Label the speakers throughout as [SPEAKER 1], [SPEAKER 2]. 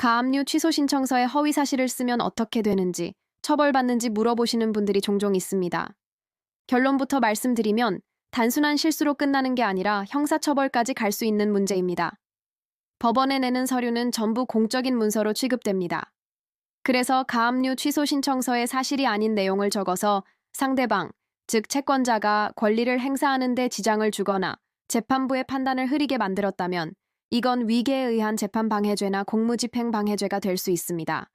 [SPEAKER 1] 가압류 취소 신청서에 허위 사실을 쓰면 어떻게 되는지, 처벌받는지 물어보시는 분들이 종종 있습니다. 결론부터 말씀드리면 단순한 실수로 끝나는 게 아니라 형사처벌까지 갈 수 있는 문제입니다. 법원에 내는 서류는 전부 공적인 문서로 취급됩니다. 그래서 가압류 취소 신청서에 사실이 아닌 내용을 적어서 상대방, 즉 채권자가 권리를 행사하는 데 지장을 주거나 재판부의 판단을 흐리게 만들었다면 이건 위계에 의한 재판방해죄나 공무집행방해죄가 될 수 있습니다.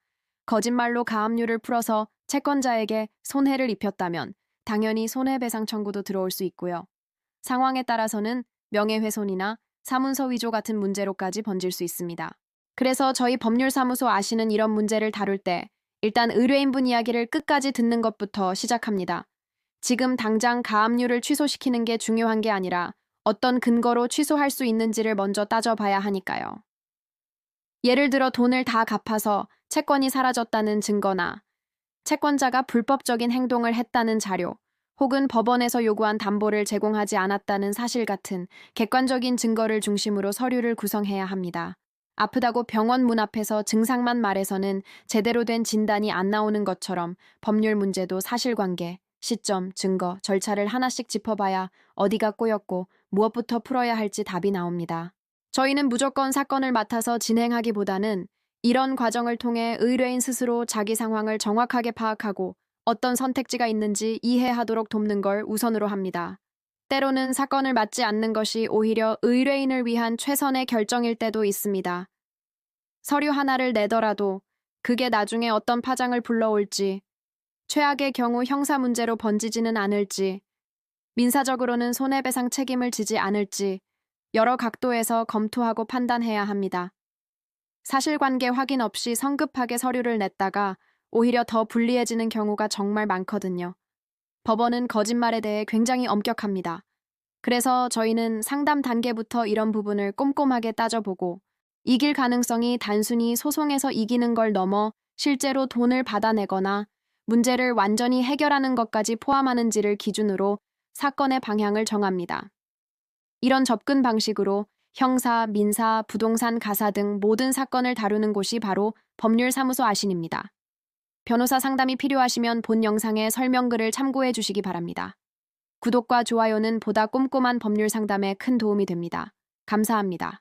[SPEAKER 1] 거짓말로 가압류를 풀어서 채권자에게 손해를 입혔다면 당연히 손해배상 청구도 들어올 수 있고요. 상황에 따라서는 명예훼손이나 사문서 위조 같은 문제로까지 번질 수 있습니다. 그래서 저희 법률사무소 아시는 이런 문제를 다룰 때 일단 의뢰인분 이야기를 끝까지 듣는 것부터 시작합니다. 지금 당장 가압류를 취소시키는 게 중요한 게 아니라 어떤 근거로 취소할 수 있는지를 먼저 따져봐야 하니까요. 예를 들어 돈을 다 갚아서 채권이 사라졌다는 증거나 채권자가 불법적인 행동을 했다는 자료, 혹은 법원에서 요구한 담보를 제공하지 않았다는 사실 같은 객관적인 증거를 중심으로 서류를 구성해야 합니다. 아프다고 병원 문 앞에서 증상만 말해서는 제대로 된 진단이 안 나오는 것처럼 법률 문제도 사실관계, 시점, 증거, 절차를 하나씩 짚어봐야 어디가 꼬였고 무엇부터 풀어야 할지 답이 나옵니다. 저희는 무조건 사건을 맡아서 진행하기보다는 이런 과정을 통해 의뢰인 스스로 자기 상황을 정확하게 파악하고 어떤 선택지가 있는지 이해하도록 돕는 걸 우선으로 합니다. 때로는 사건을 맡지 않는 것이 오히려 의뢰인을 위한 최선의 결정일 때도 있습니다. 서류 하나를 내더라도 그게 나중에 어떤 파장을 불러올지, 최악의 경우 형사 문제로 번지지는 않을지, 민사적으로는 손해배상 책임을 지지 않을지 여러 각도에서 검토하고 판단해야 합니다. 사실관계 확인 없이 성급하게 서류를 냈다가 오히려 더 불리해지는 경우가 정말 많거든요. 법원은 거짓말에 대해 굉장히 엄격합니다. 그래서 저희는 상담 단계부터 이런 부분을 꼼꼼하게 따져보고 이길 가능성이 단순히 소송에서 이기는 걸 넘어 실제로 돈을 받아내거나 문제를 완전히 해결하는 것까지 포함하는지를 기준으로 사건의 방향을 정합니다. 이런 접근 방식으로 형사, 민사, 부동산, 가사 등 모든 사건을 다루는 곳이 바로 법률사무소 아신입니다. 변호사 상담이 필요하시면 본 영상의 설명글을 참고해 주시기 바랍니다. 구독과 좋아요는 보다 꼼꼼한 법률 상담에 큰 도움이 됩니다. 감사합니다.